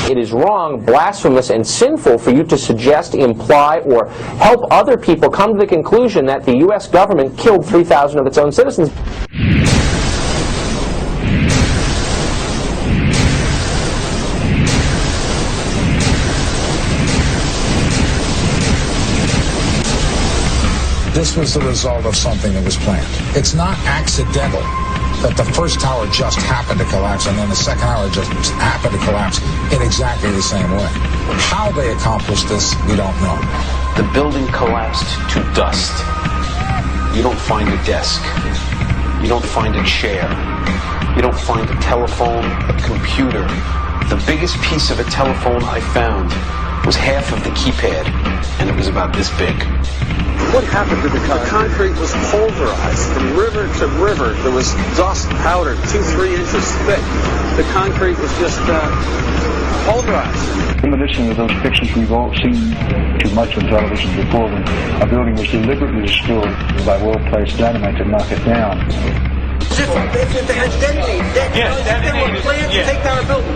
It is wrong, blasphemous, and sinful for you to suggest, imply, or help other people come to the conclusion that the U.S. government killed 3,000 of its own citizens. This was the result of something that was planned. It's not accidental that the first tower just happened to collapse and then the second tower just happened to collapse in exactly the same way. How they accomplished this, we don't know. The building collapsed to dust. You don't find a desk. You don't find a chair. You don't find a telephone, a computer. The biggest piece of a telephone I found was half of the keypad, and it was about this big. What happened to the concrete? The concrete was pulverized from river to river. There was dust powder 2-3 inches thick. The concrete was just pulverized. In addition to those pictures we've all seen too much on television before, when a building was deliberately destroyed by well-placed dynamite to knock it down. If they had detonated, they were planned to take down a building.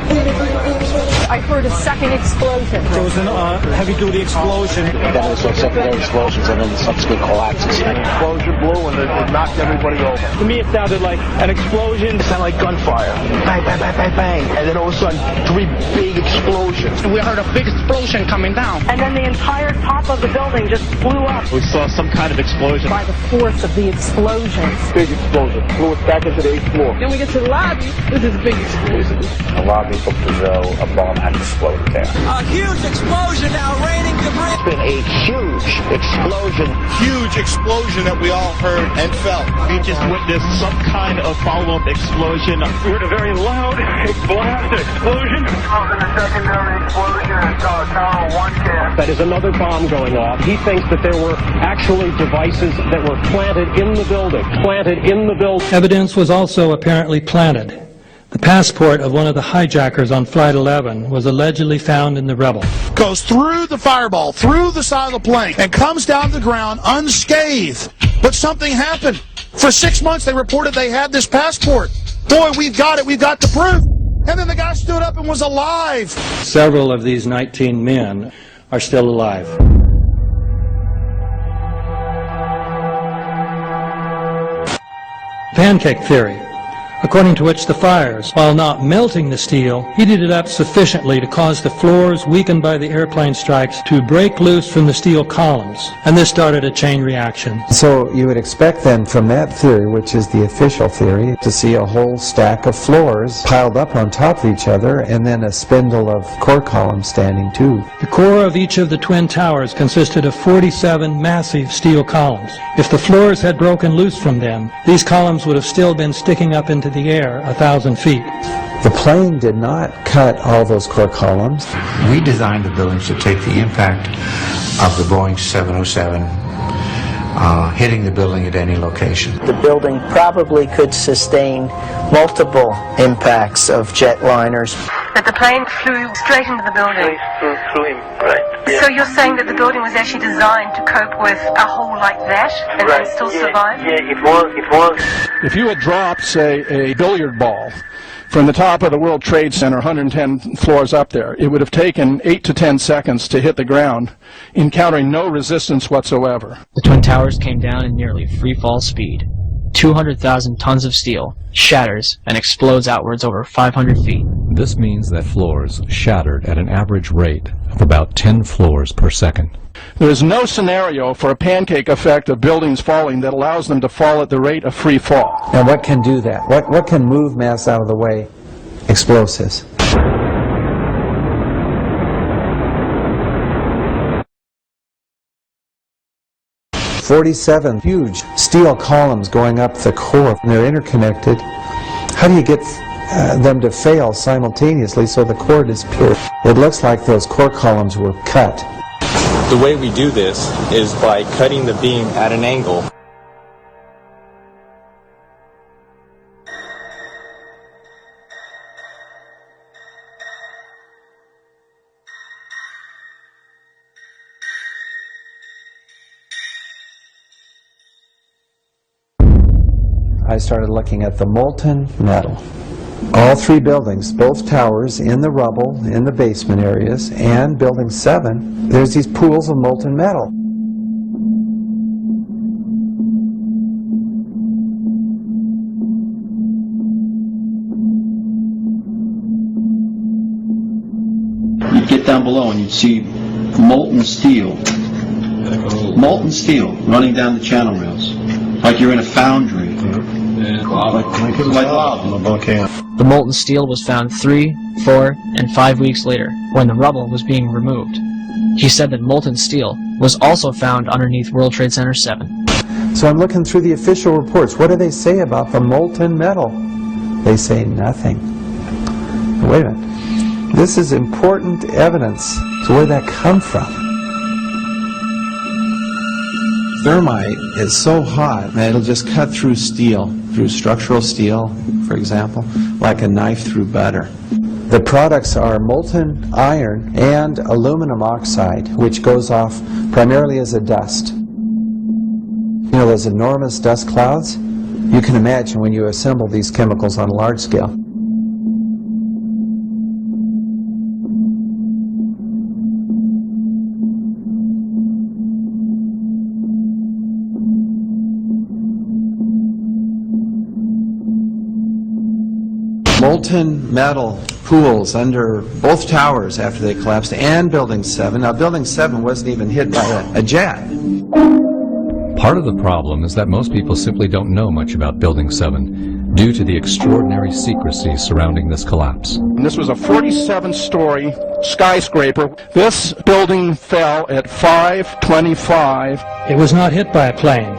I heard a second explosion. There was a heavy-duty explosion. Then there was those secondary explosions and then the subsequent collapses. An explosion blew and it knocked everybody over. To me, it sounded like an explosion. It sounded like gunfire. Bang, bang, bang, bang, bang. And then all of a sudden, 3 big explosions. We heard a big explosion coming down. And then the entire top of the building just blew up. We saw some kind of explosion. By the force of the explosion. Big explosion. Blew us back into the 8th floor. Then we get to the lobby. This is a big explosion. A lot of people as though a bomb had exploded there. A huge explosion now raining debris. It's been a huge explosion. Huge explosion that we all heard and felt. We just witnessed some kind of follow-up explosion. We heard a very loud blast explosion. The secondary explosion at Tower 1 camp. That is another bomb going off. He thinks that there were actually devices that were planted in the building. Evidence was also apparently planted. The passport of one of the hijackers on Flight 11 was allegedly found in the rubble. Goes through the fireball, through the side of the plane, and comes down to the ground unscathed. But something happened. For 6 months they reported they had this passport. Boy, we've got it, we've got the proof. And then the guy stood up and was alive. Several of these 19 men are still alive. Pancake theory, according to which the fires, while not melting the steel, heated it up sufficiently to cause the floors weakened by the airplane strikes to break loose from the steel columns, and this started a chain reaction. So you would expect then from that theory, which is the official theory, to see a whole stack of floors piled up on top of each other and then a spindle of core columns standing too. The core of each of the twin towers consisted of 47 massive steel columns. If the floors had broken loose from them, these columns would have still been sticking up into the air 1,000 feet. The plane did not cut all those core columns. We designed the buildings to take the impact of the Boeing 707 hitting the building at any location. The building probably could sustain multiple impacts of jetliners. That the plane flew straight into the building. Through him, right. So you're saying that the building was actually designed to cope with a hole like that and then still survive? Yeah, it was. If you had dropped, say, a billiard ball from the top of the World Trade Center, 110 floors up there, it would have taken 8 to 10 seconds to hit the ground, encountering no resistance whatsoever. The Twin Towers came down in nearly free fall speed. 200,000 tons of steel shatters and explodes outwards over 500 feet. This means that floors shattered at an average rate of about 10 floors per second. There is no scenario for a pancake effect of buildings falling that allows them to fall at the rate of free fall. And what can do that? What can move mass out of the way? Explosives. "47 huge steel columns going up the core, and they're interconnected. How do you get them to fail simultaneously so the core disappears?" It looks like those core columns were cut. The way we do this is by cutting the beam at an angle. I started looking at the molten metal. all three buildings, both towers in the rubble, in the basement areas, and Building 7, there's these pools of molten metal. You'd get down below and you'd see molten steel running down the channel rails, like you're in a foundry. Like lava in a volcano. The molten steel was found 3, 4, and 5 weeks later, when the rubble was being removed. He said that molten steel was also found underneath World Trade Center 7. So I'm looking through the official reports. What do they say about the molten metal? They say nothing. Wait a minute. This is important evidence. So where did that come from? Thermite is so hot that it'll just cut through steel, through structural steel, for example, like a knife through butter. The products are molten iron and aluminum oxide, which goes off primarily as a dust. You know those enormous dust clouds? You can imagine when you assemble these chemicals on a large scale. Molten metal pools under both towers after they collapsed, and Building 7. Now, Building 7 wasn't even hit by a jet. Part of the problem is that most people simply don't know much about Building 7 due to the extraordinary secrecy surrounding this collapse. And this was a 47-story skyscraper. This building fell at 5:25. It was not hit by a plane.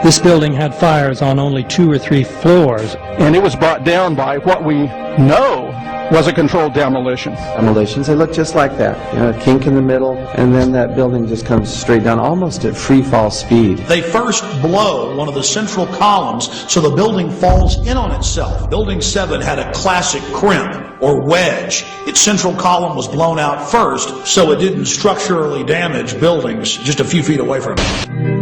This building had fires on only 2 or 3 floors. And it was brought down by what we know was a controlled demolition. Demolitions, they look just like that. You know, a kink in the middle, and then that building just comes straight down, almost at free fall speed. They first blow one of the central columns so the building falls in on itself. Building 7 had a classic crimp or wedge. Its central column was blown out first so it didn't structurally damage buildings just a few feet away from it.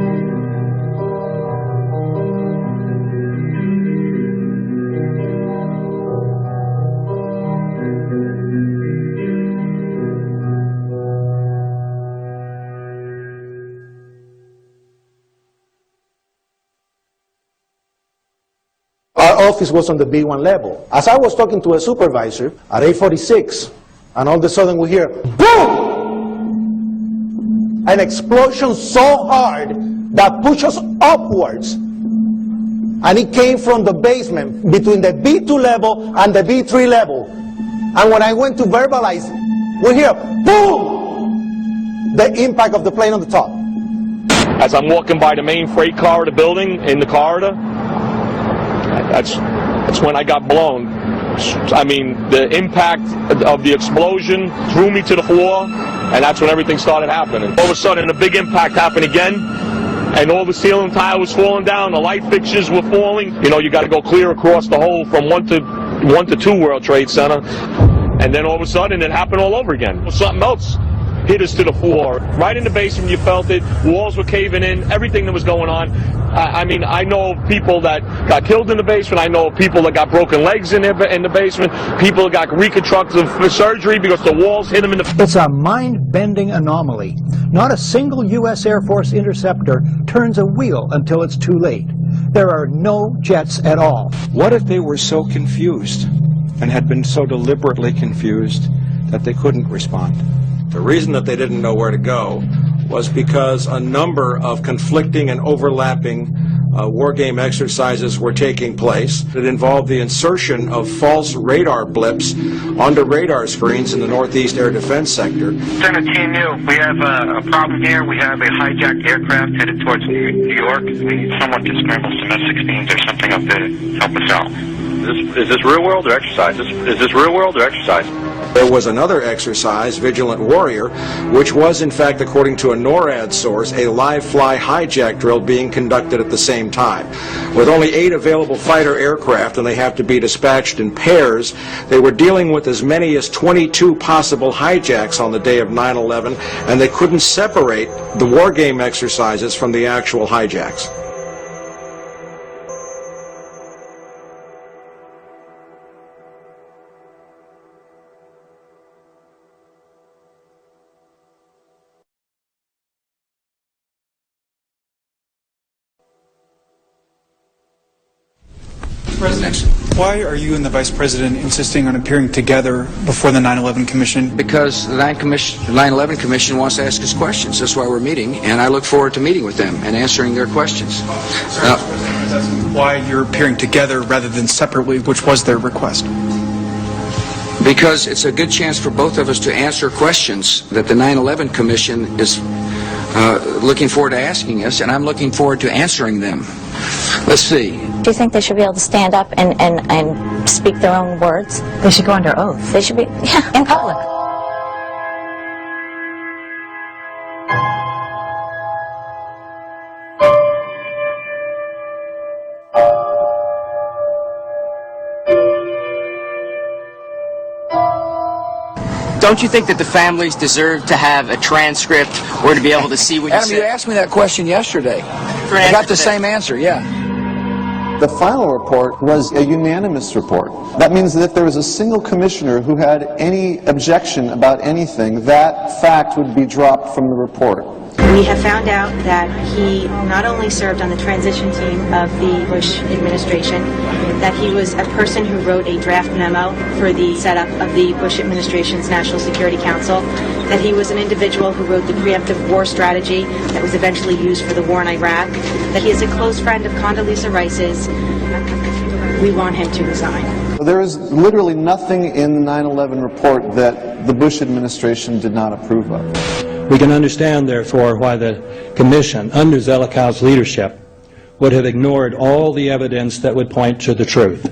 Our office was on the B1 level. As I was talking to a supervisor at 8:46, and all of a sudden we hear, boom! An explosion so hard that pushed us upwards. And it came from the basement between the B2 level and the B3 level. And when I went to verbalize it, we hear, boom! The impact of the plane on the top. As I'm walking by the main freight corridor building, in the corridor, that's when I got blown. I mean, the impact of the explosion threw me to the floor, and that's when everything started happening. All of a sudden, a big impact happened again, and all the ceiling tile was falling down, the light fixtures were falling. You know, you got to go clear across the whole from 1 to 2 World Trade Center, and then all of a sudden, it happened all over again. Something else hit us to the floor. Right in the basement, you felt it. Walls were caving in. Everything that was going on. I mean, I know people that got killed in the basement. I know people that got broken legs in the basement. People that got reconstructive surgery because the walls hit them in the... It's a mind-bending anomaly. Not a single U.S. Air Force interceptor turns a wheel until it's too late. There are no jets at all. What if they were so confused and had been so deliberately confused that they couldn't respond? The reason that they didn't know where to go was because a number of conflicting and overlapping war game exercises were taking place. It involved the insertion of false radar blips onto radar screens in the Northeast Air Defense Sector. Center Team U, we have a problem here. We have a hijacked aircraft headed towards New York. We need someone to scramble some F-16s or something up there to help us out. Is this real world or exercise? Is this real world or exercise? There was another exercise, Vigilant Warrior, which was in fact, according to a NORAD source, a live fly hijack drill being conducted at the same time. With only 8 available fighter aircraft, and they have to be dispatched in pairs, they were dealing with as many as 22 possible hijacks on the day of 9/11, and they couldn't separate the war game exercises from the actual hijacks. President, why are you and the Vice President insisting on appearing together before the 9/11 Commission? Because the 9/11 Commission wants to ask us questions. That's why we're meeting, and I look forward to meeting with them and answering their questions. Why you're appearing together rather than separately, which was their request? Because it's a good chance for both of us to answer questions that the 9/11 Commission is looking forward to asking us, and I'm looking forward to answering them. Let's see. Do you think they should be able to stand up and speak their own words? They should go under oath. They should be, yeah, in public. Don't you think that the families deserve to have a transcript or to be able to see what you Adam, said? you asked me that question yesterday. I got the same answer, yeah. The final report was a unanimous report. That means that if there was a single commissioner who had any objection about anything, that fact would be dropped from the report. We have found out that he not only served on the transition team of the Bush administration, that he was a person who wrote a draft memo for the setup of the Bush administration's National Security Council, that he was an individual who wrote the preemptive war strategy that was eventually used for the war in Iraq, that he is a close friend of Condoleezza Rice's. We want him to resign. There is literally nothing in the 9/11 report that the Bush administration did not approve of. We can understand, therefore, why the Commission, under Zelikow's leadership, would have ignored all the evidence that would point to the truth,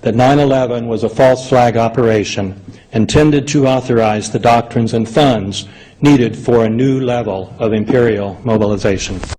that 9/11 was a false flag operation intended to authorize the doctrines and funds needed for a new level of imperial mobilization.